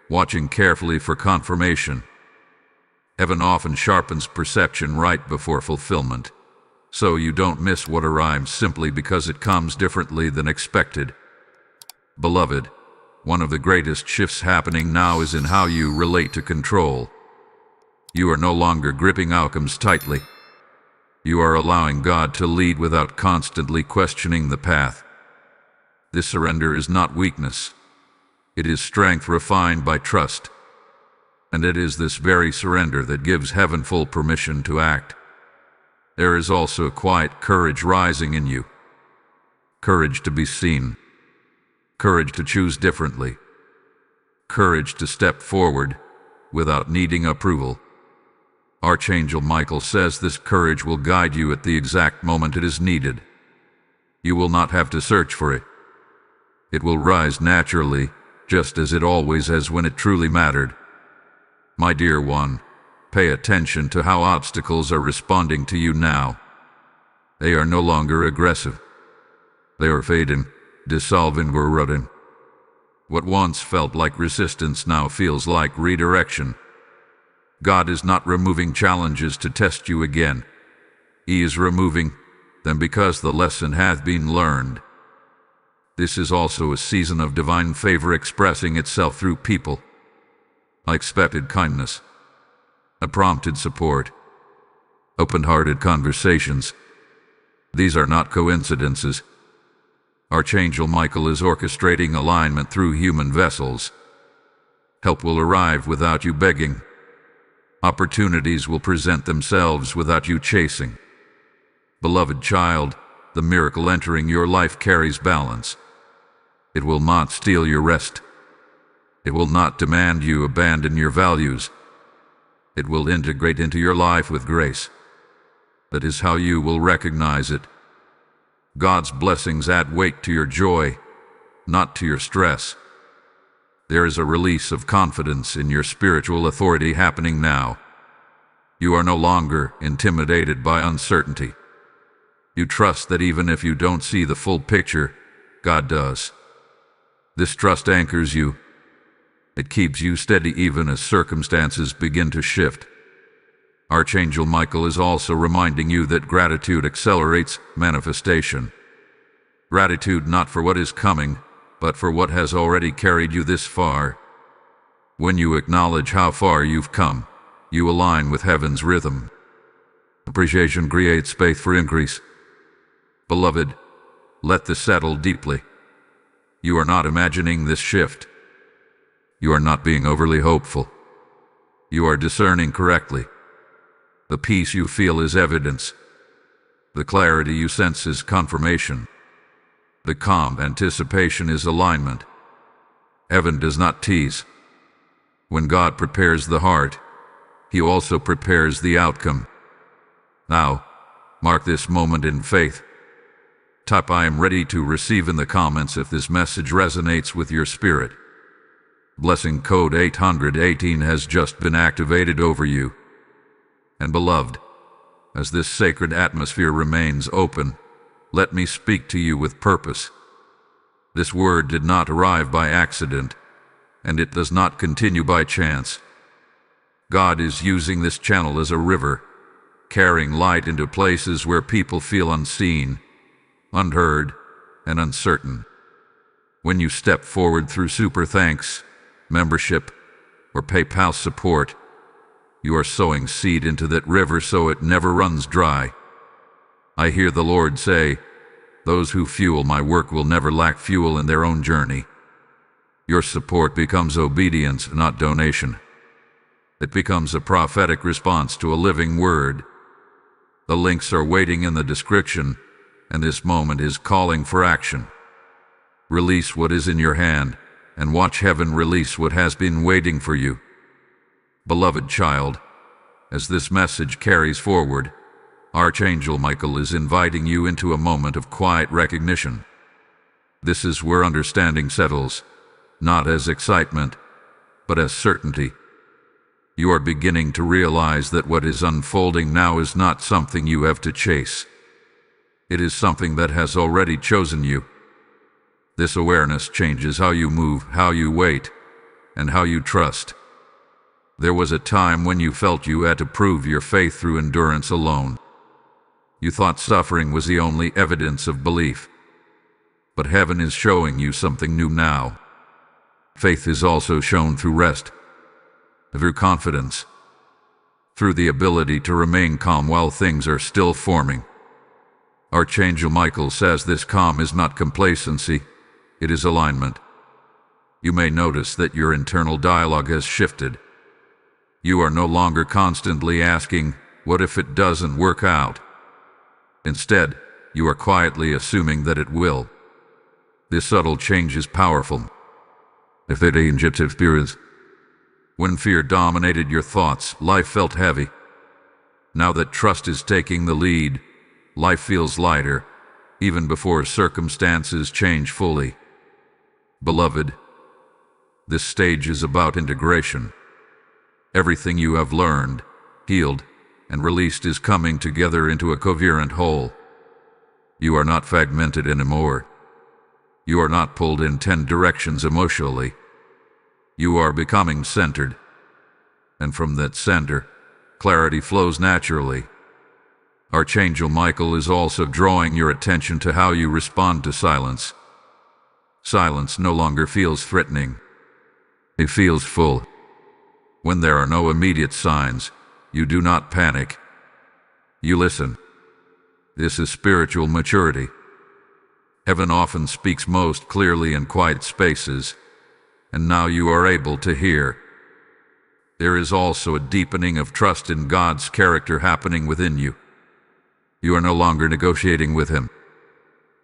watching carefully for confirmation. Heaven often sharpens perception right before fulfillment, so you don't miss what arrives simply because it comes differently than expected. Beloved, one of the greatest shifts happening now is in how you relate to control. You are no longer gripping outcomes tightly. You are allowing God to lead without constantly questioning the path. This surrender is not weakness. It is strength refined by trust. And it is this very surrender that gives heaven full permission to act. There is also a quiet courage rising in you. Courage to be seen. Courage to choose differently. Courage to step forward without needing approval. Archangel Michael says this courage will guide you at the exact moment it is needed. You will not have to search for it. It will rise naturally, just as it always has when it truly mattered. My dear one, pay attention to how obstacles are responding to you now. They are no longer aggressive. They are fading, dissolving or rotting. What once felt like resistance now feels like redirection. God is not removing challenges to test you again. He is removing them because the lesson hath been learned. This is also a season of divine favor expressing itself through people. Unexpected kindness, unprompted support, open-hearted conversations. These are not coincidences. Archangel Michael is orchestrating alignment through human vessels. Help will arrive without you begging. Opportunities will present themselves without you chasing. Beloved child, the miracle entering your life carries balance. It will not steal your rest. It will not demand you abandon your values. It will integrate into your life with grace. That is how you will recognize it. God's blessings add weight to your joy, not to your stress. There is a release of confidence in your spiritual authority happening now. You are no longer intimidated by uncertainty. You trust that even if you don't see the full picture, God does. This trust anchors you. It keeps you steady even as circumstances begin to shift. Archangel Michael is also reminding you that gratitude accelerates manifestation. Gratitude not for what is coming, but for what has already carried you this far. When you acknowledge how far you've come, you align with heaven's rhythm. Appreciation creates space for increase. Beloved, let this settle deeply. You are not imagining this shift. You are not being overly hopeful. You are discerning correctly. The peace you feel is evidence. The clarity you sense is confirmation. The calm anticipation is alignment. Heaven does not tease. When God prepares the heart, He also prepares the outcome. Now, mark this moment in faith. Type "I am ready to receive" in the comments if this message resonates with your spirit. Blessing code 818 has just been activated over you. And beloved, as this sacred atmosphere remains open, let me speak to you with purpose. This word did not arrive by accident, and it does not continue by chance. God is using this channel as a river, carrying light into places where people feel unseen, unheard, and uncertain. When you step forward through super thanks, membership, or PayPal support, you are sowing seed into that river so it never runs dry. I hear the Lord say, "Those who fuel my work will never lack fuel in their own journey." Your support becomes obedience, not donation. It becomes a prophetic response to a living word. The links are waiting in the description, and this moment is calling for action. Release what is in your hand, and watch heaven release what has been waiting for you. Beloved child, as this message carries forward, Archangel Michael is inviting you into a moment of quiet recognition. This is where understanding settles, not as excitement, but as certainty. You are beginning to realize that what is unfolding now is not something you have to chase. It is something that has already chosen you. This awareness changes how you move, how you wait, and how you trust. There was a time when you felt you had to prove your faith through endurance alone. You thought suffering was the only evidence of belief. But heaven is showing you something new now. Faith is also shown through rest, through confidence, through the ability to remain calm while things are still forming. Archangel Michael says this calm is not complacency, it is alignment. You may notice that your internal dialogue has shifted. You are no longer constantly asking, "What if it doesn't work out?" Instead, you are quietly assuming that it will. This subtle change is powerful. If they dangerous experience. When fear dominated your thoughts, life felt heavy. Now that trust is taking the lead, life feels lighter, even before circumstances change fully. Beloved, this stage is about integration. Everything you have learned, healed, and released is coming together into a coherent whole. You are not fragmented anymore. You are not pulled in 10 directions emotionally. You are becoming centered. And from that center, clarity flows naturally. Archangel Michael is also drawing your attention to how you respond to silence. Silence no longer feels threatening. It feels full. When there are no immediate signs, you do not panic. You listen. This is spiritual maturity. Heaven often speaks most clearly in quiet spaces, and now you are able to hear. There is also a deepening of trust in God's character happening within you. You are no longer negotiating with Him.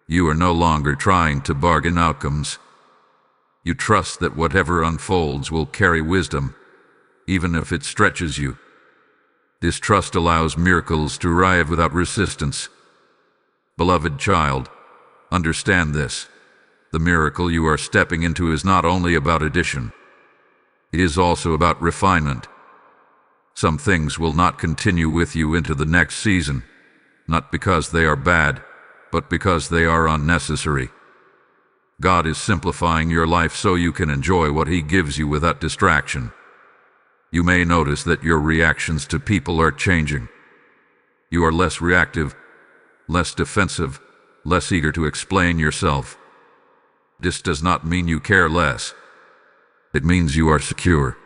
You are no longer trying to bargain outcomes. You trust that whatever unfolds will carry wisdom, even if it stretches you. This trust allows miracles to arrive without resistance. Beloved child, understand this. The miracle you are stepping into is not only about addition. It is also about refinement. Some things will not continue with you into the next season, not because they are bad, but because they are unnecessary. God is simplifying your life so you can enjoy what He gives you without distraction. You may notice that your reactions to people are changing. You are less reactive, less defensive, less eager to explain yourself. This does not mean you care less. It means you are secure.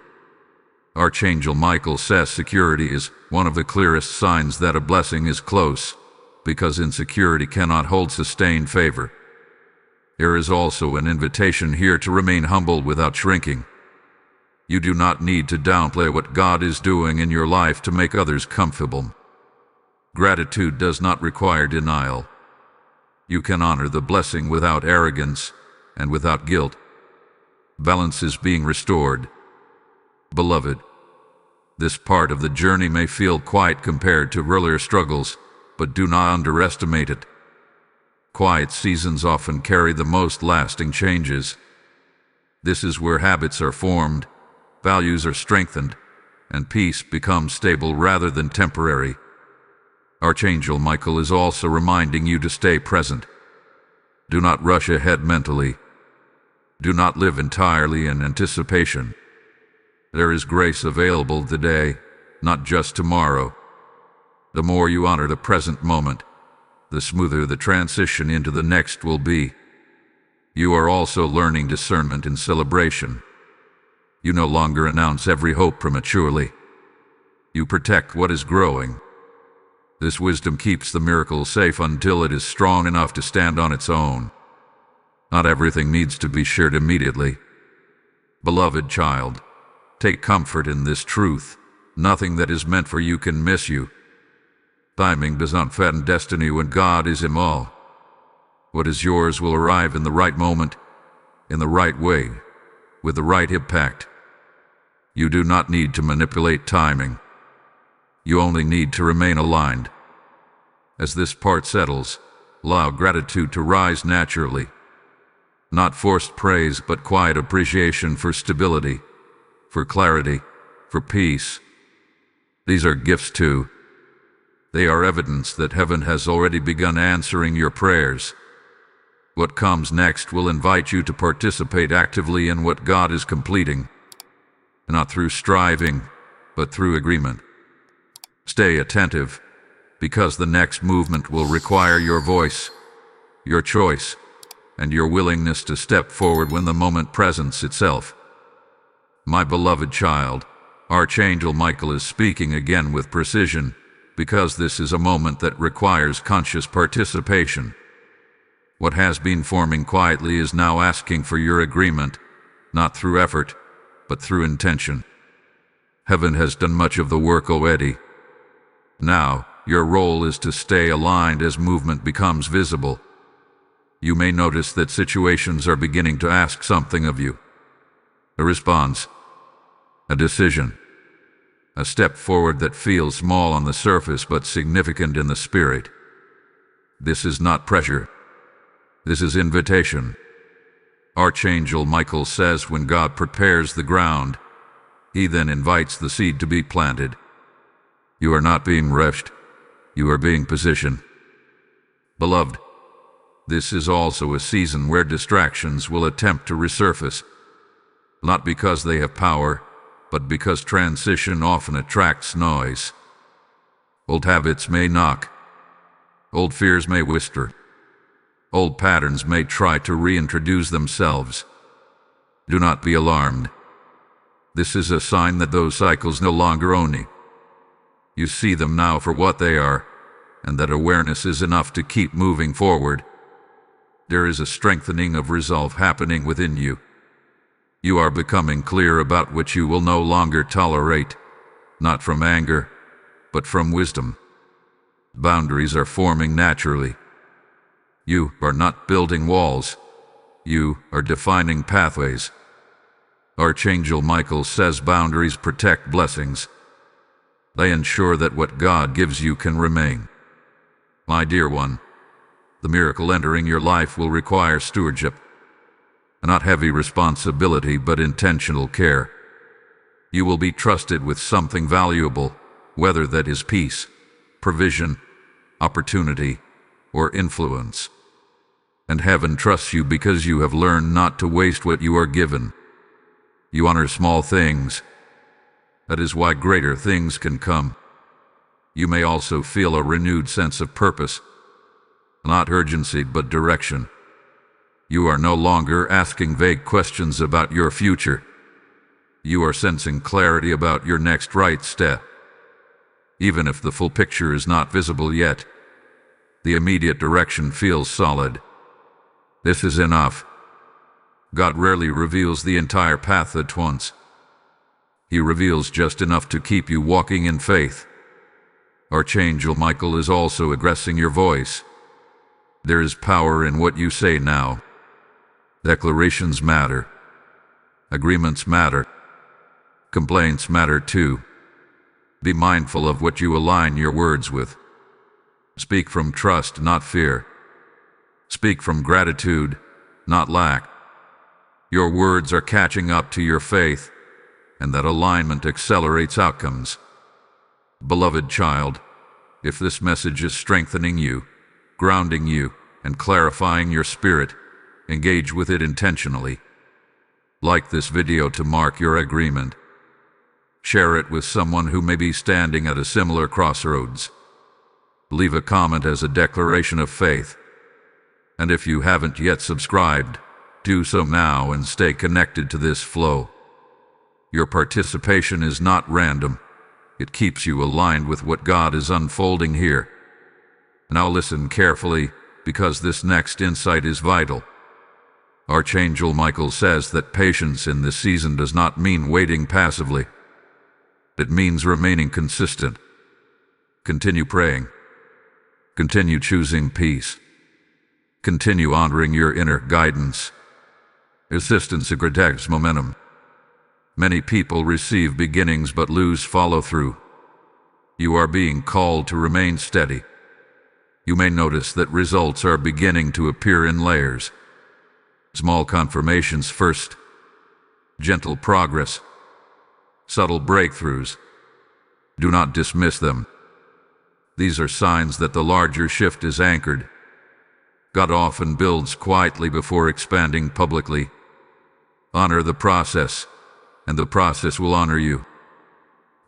Archangel Michael says security is one of the clearest signs that a blessing is close, because insecurity cannot hold sustained favor. There is also an invitation here to remain humble without shrinking. You do not need to downplay what God is doing in your life to make others comfortable. Gratitude does not require denial. You can honor the blessing without arrogance and without guilt. Balance is being restored. Beloved, this part of the journey may feel quiet compared to earlier struggles, but do not underestimate it. Quiet seasons often carry the most lasting changes. This is where habits are formed, values are strengthened, and peace becomes stable rather than temporary. Archangel Michael is also reminding you to stay present. Do not rush ahead mentally. Do not live entirely in anticipation. There is grace available today, not just tomorrow. The more you honor the present moment, the smoother the transition into the next will be. You are also learning discernment and celebration. You no longer announce every hope prematurely. You protect what is growing. This wisdom keeps the miracle safe until it is strong enough to stand on its own. Not everything needs to be shared immediately. Beloved child, take comfort in this truth. Nothing that is meant for you can miss you. Timing does not fatten destiny when God is in all. What is yours will arrive in the right moment, in the right way, with the right impact. You do not need to manipulate timing. You only need to remain aligned. As this part settles, allow gratitude to rise naturally. Not forced praise, but quiet appreciation for stability, for clarity, for peace. These are gifts too. They are evidence that heaven has already begun answering your prayers. What comes next will invite you to participate actively in what God is completing, not through striving, but through agreement. Stay attentive, because the next movement will require your voice, your choice, and your willingness to step forward when the moment presents itself. My beloved child, Archangel Michael is speaking again with precision, because this is a moment that requires conscious participation. What has been forming quietly is now asking for your agreement, not through effort, but through intention. Heaven has done much of the work already. Now, your role is to stay aligned as movement becomes visible. You may notice that situations are beginning to ask something of you. A response, a decision, a step forward that feels small on the surface but significant in the spirit. This is not pressure. This is invitation. Archangel Michael says when God prepares the ground, he then invites the seed to be planted. You are not being rushed. You are being positioned. Beloved, this is also a season where distractions will attempt to resurface, not because they have power, but because transition often attracts noise. Old habits may knock. Old fears may whisper. Old patterns may try to reintroduce themselves. Do not be alarmed. This is a sign that those cycles no longer own you. You see them now for what they are, and that awareness is enough to keep moving forward. There is a strengthening of resolve happening within you. You are becoming clear about what you will no longer tolerate, not from anger, but from wisdom. Boundaries are forming naturally. You are not building walls. You are defining pathways. Archangel Michael says boundaries protect blessings. They ensure that what God gives you can remain. My dear one, the miracle entering your life will require stewardship. Not heavy responsibility, but intentional care. You will be trusted with something valuable, whether that is peace, provision, opportunity, or influence. And heaven trusts you because you have learned not to waste what you are given. You honor small things. That is why greater things can come. You may also feel a renewed sense of purpose, not urgency but direction. You are no longer asking vague questions about your future. You are sensing clarity about your next right step. Even if the full picture is not visible yet, the immediate direction feels solid. This is enough. God rarely reveals the entire path at once. He reveals just enough to keep you walking in faith. Archangel Michael is also addressing your voice. There is power in what you say now. Declarations matter. Agreements matter. Complaints matter too. Be mindful of what you align your words with. Speak from trust, not fear. Speak from gratitude, not lack. Your words are catching up to your faith, and that alignment accelerates outcomes. Beloved child, if this message is strengthening you, grounding you, and clarifying your spirit, engage with it intentionally. Like this video to mark your agreement. Share it with someone who may be standing at a similar crossroads. Leave a comment as a declaration of faith. And if you haven't yet subscribed, do so now and stay connected to this flow. Your participation is not random. It keeps you aligned with what God is unfolding here. Now listen carefully, because this next insight is vital. Archangel Michael says that patience in this season does not mean waiting passively. It means remaining consistent. Continue praying. Continue choosing peace. Continue honoring your inner guidance. Persistence protects momentum. Many people receive beginnings but lose follow-through. You are being called to remain steady. You may notice that results are beginning to appear in layers. Small confirmations first. Gentle progress. Subtle breakthroughs. Do not dismiss them. These are signs that the larger shift is anchored. God often builds quietly before expanding publicly. Honor the process, and the process will honor you.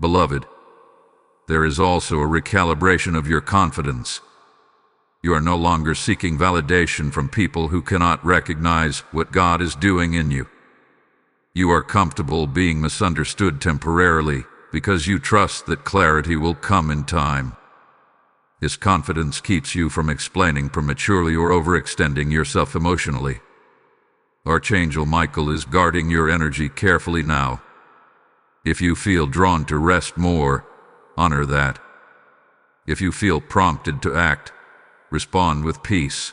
Beloved, there is also a recalibration of your confidence. You are no longer seeking validation from people who cannot recognize what God is doing in you. You are comfortable being misunderstood temporarily because you trust that clarity will come in time. This confidence keeps you from explaining prematurely or overextending yourself emotionally. Archangel Michael is guarding your energy carefully now. If you feel drawn to rest more, honor that. If you feel prompted to act, respond with peace.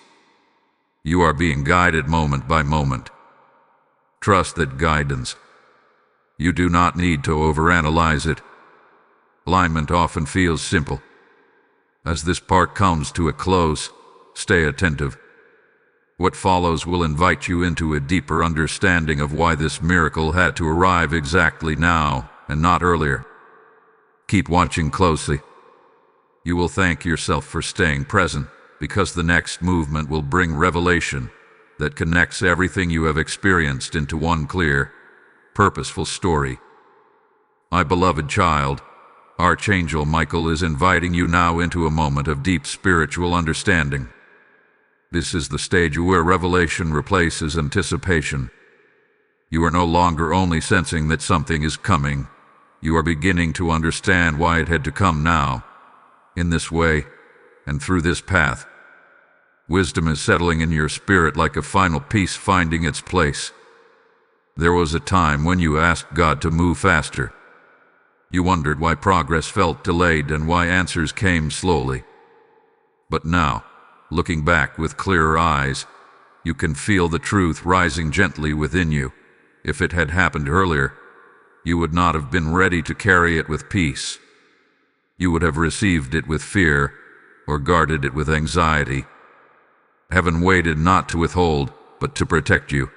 You are being guided moment by moment. Trust that guidance. You do not need to overanalyze it. Alignment often feels simple. As this part comes to a close, stay attentive. What follows will invite you into a deeper understanding of why this miracle had to arrive exactly now and not earlier. Keep watching closely. You will thank yourself for staying present, because the next movement will bring revelation that connects everything you have experienced into one clear, purposeful story. My beloved child, Archangel Michael is inviting you now into a moment of deep spiritual understanding. This is the stage where revelation replaces anticipation. You are no longer only sensing that something is coming, you are beginning to understand why it had to come now, in this way, and through this path. Wisdom is settling in your spirit like a final piece finding its place. There was a time when you asked God to move faster. You wondered why progress felt delayed and why answers came slowly. But now, looking back with clearer eyes, you can feel the truth rising gently within you. If it had happened earlier, you would not have been ready to carry it with peace. You would have received it with fear or guarded it with anxiety. Heaven waited not to withhold, but to protect you.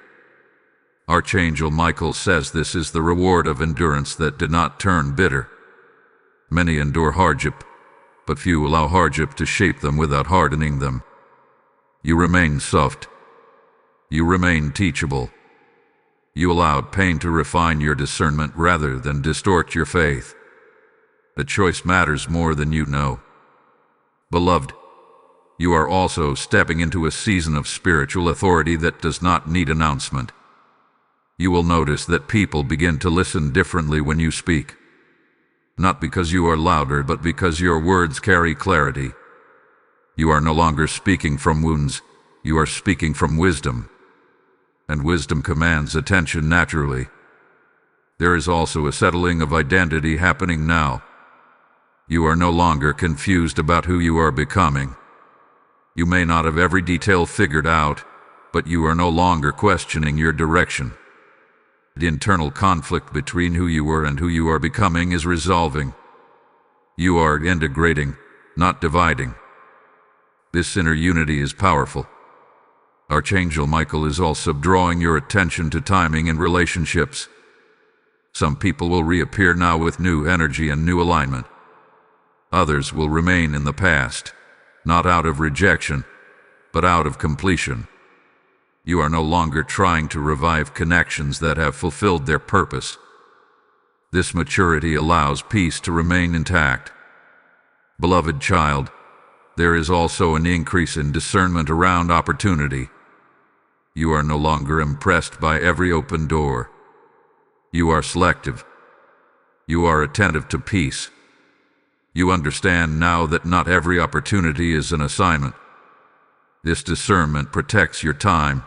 Archangel Michael says this is the reward of endurance that did not turn bitter. Many endure hardship, but few allow hardship to shape them without hardening them. You remain soft. You remain teachable. You allowed pain to refine your discernment rather than distort your faith. The choice matters more than you know. Beloved, you are also stepping into a season of spiritual authority that does not need announcement. You will notice that people begin to listen differently when you speak. Not because you are louder, but because your words carry clarity. You are no longer speaking from wounds, you are speaking from wisdom. And wisdom commands attention naturally. There is also a settling of identity happening now. You are no longer confused about who you are becoming. You may not have every detail figured out, but you are no longer questioning your direction. The internal conflict between who you were and who you are becoming is resolving. You are integrating, not dividing. This inner unity is powerful. Archangel Michael is also drawing your attention to timing in relationships. Some people will reappear now with new energy and new alignment. Others will remain in the past, not out of rejection, but out of completion. You are no longer trying to revive connections that have fulfilled their purpose. This maturity allows peace to remain intact. Beloved child, there is also an increase in discernment around opportunity. You are no longer impressed by every open door. You are selective. You are attentive to peace. You understand now that not every opportunity is an assignment. This discernment protects your time,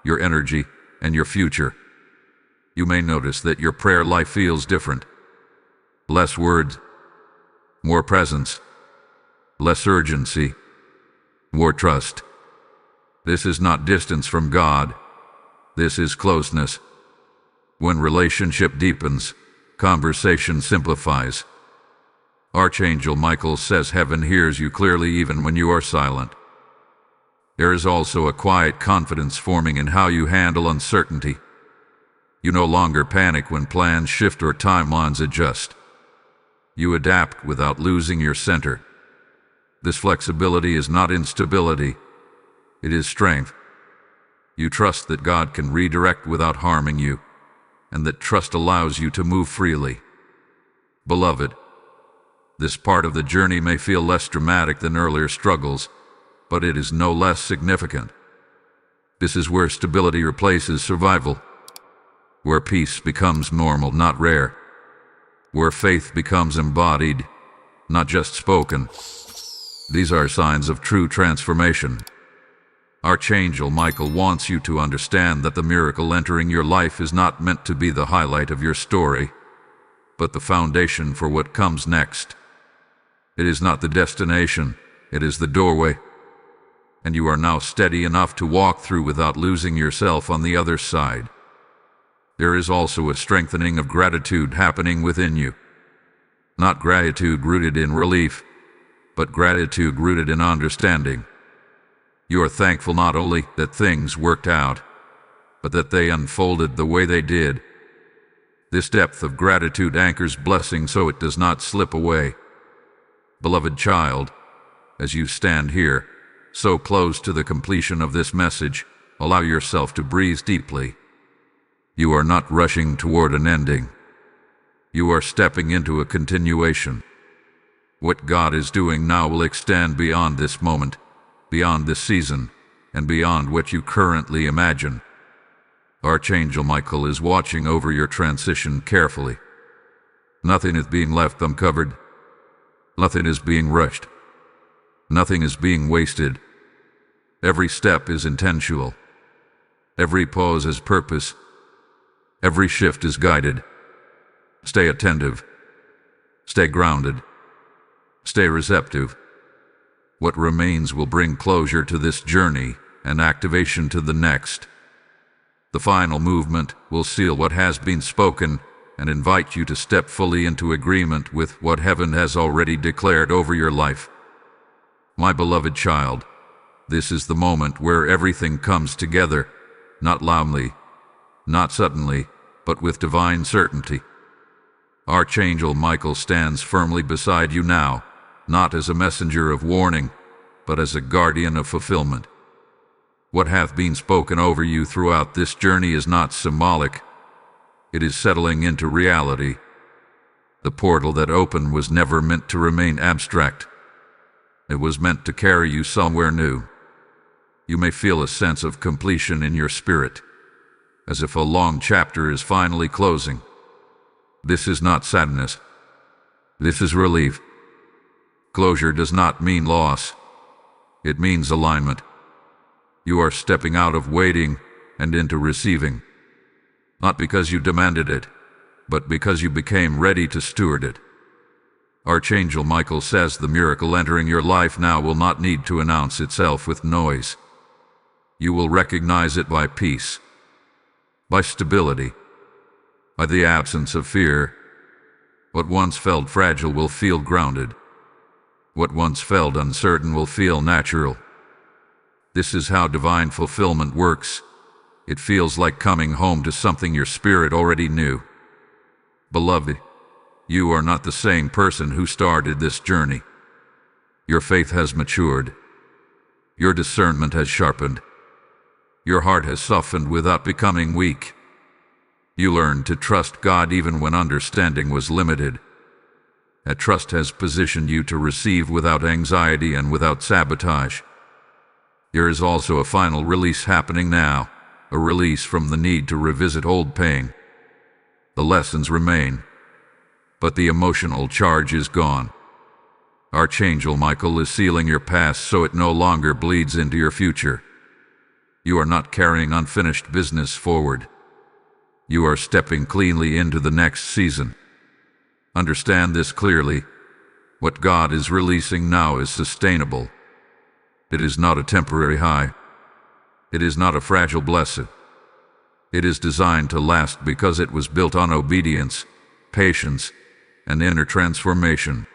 your energy, and your future. You may notice that your prayer life feels different. Less words, more presence, less urgency, more trust. This is not distance from God. This is closeness. When relationship deepens, conversation simplifies. Archangel Michael says heaven hears you clearly even when you are silent. There is also a quiet confidence forming in how you handle uncertainty. You no longer panic when plans shift or timelines adjust. You adapt without losing your center. This flexibility is not instability. It is strength. You trust that God can redirect without harming you, and that trust allows you to move freely. Beloved, this part of the journey may feel less dramatic than earlier struggles, but it is no less significant. This is where stability replaces survival, where peace becomes normal, not rare, where faith becomes embodied, not just spoken. These are signs of true transformation. Archangel Michael wants you to understand that the miracle entering your life is not meant to be the highlight of your story, but the foundation for what comes next. It is not the destination, it is the doorway. And you are now steady enough to walk through without losing yourself on the other side. There is also a strengthening of gratitude happening within you. Not gratitude rooted in relief, but gratitude rooted in understanding. You are thankful not only that things worked out, but that they unfolded the way they did. This depth of gratitude anchors blessing so it does not slip away. Beloved child, as you stand here, so close to the completion of this message, allow yourself to breathe deeply. You are not rushing toward an ending. You are stepping into a continuation. What God is doing now will extend beyond this moment, beyond this season, and beyond what you currently imagine. Archangel Michael is watching over your transition carefully. Nothing is being left uncovered. Nothing is being rushed. Nothing is being wasted. Every step is intentional. Every pause has purpose. Every shift is guided. Stay attentive. Stay grounded. Stay receptive. What remains will bring closure to this journey and activation to the next. The final movement will seal what has been spoken and invite you to step fully into agreement with what heaven has already declared over your life. My beloved child, this is the moment where everything comes together, not loudly, not suddenly, but with divine certainty. Archangel Michael stands firmly beside you now, not as a messenger of warning, but as a guardian of fulfillment. What hath been spoken over you throughout this journey is not symbolic. It is settling into reality. The portal that opened was never meant to remain abstract. It was meant to carry you somewhere new. You may feel a sense of completion in your spirit, as if a long chapter is finally closing. This is not sadness. This is relief. Closure does not mean loss. It means alignment. You are stepping out of waiting and into receiving. Not because you demanded it, but because you became ready to steward it. Archangel Michael says the miracle entering your life now will not need to announce itself with noise. You will recognize it by peace, by stability, by the absence of fear. What once felt fragile will feel grounded. What once felt uncertain will feel natural. This is how divine fulfillment works. It feels like coming home to something your spirit already knew. Beloved, you are not the same person who started this journey. Your faith has matured. Your discernment has sharpened. Your heart has softened without becoming weak. You learned to trust God even when understanding was limited. That trust has positioned you to receive without anxiety and without sabotage. There is also a final release happening now, a release from the need to revisit old pain. The lessons remain, but the emotional charge is gone. Archangel Michael is sealing your past so it no longer bleeds into your future. You are not carrying unfinished business forward. You are stepping cleanly into the next season. Understand this clearly. What God is releasing now is sustainable. It is not a temporary high. It is not a fragile blessing. It is designed to last because it was built on obedience, patience, and inner transformation.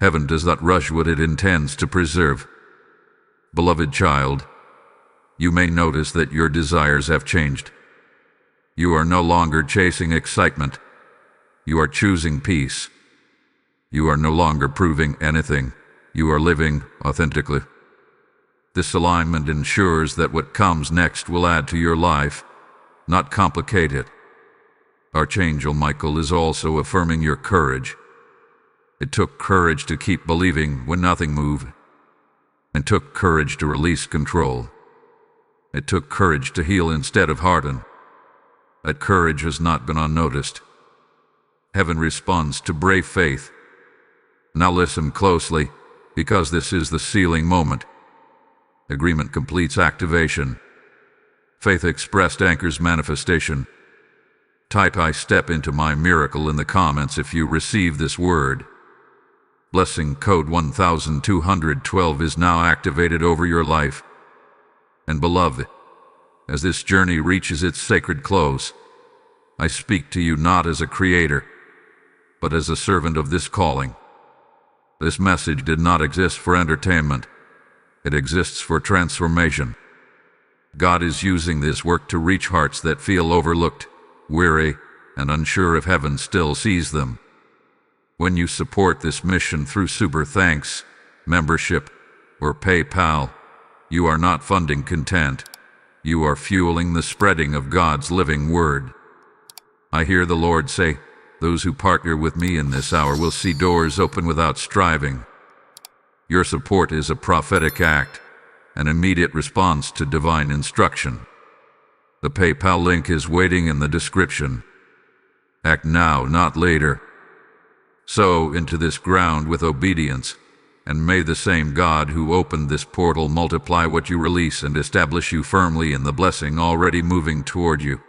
Heaven does not rush what it intends to preserve. Beloved child, you may notice that your desires have changed. You are no longer chasing excitement. You are choosing peace. You are no longer proving anything. You are living authentically. This alignment ensures that what comes next will add to your life, not complicate it. Archangel Michael is also affirming your courage. It took courage to keep believing when nothing moved. It took courage to release control. It took courage to heal instead of harden. That courage has not been unnoticed. Heaven responds to brave faith. Now listen closely, because this is the sealing moment. Agreement completes activation. Faith expressed anchors manifestation. Type "I step into my miracle" in the comments if you receive this word. Blessing code 1212 is now activated over your life. And beloved, as this journey reaches its sacred close, I speak to you not as a creator, but as a servant of this calling. This message did not exist for entertainment. It exists for transformation. God is using this work to reach hearts that feel overlooked, weary, and unsure if heaven still sees them. When you support this mission through Super Thanks, membership, or PayPal, you are not funding content. You are fueling the spreading of God's living word. I hear the Lord say, "Those who partner with me in this hour will see doors open without striving." Your support is a prophetic act, an immediate response to divine instruction. The PayPal link is waiting in the description. Act now, not later. Sow into this ground with obedience, and may the same God who opened this portal multiply what you release and establish you firmly in the blessing already moving toward you.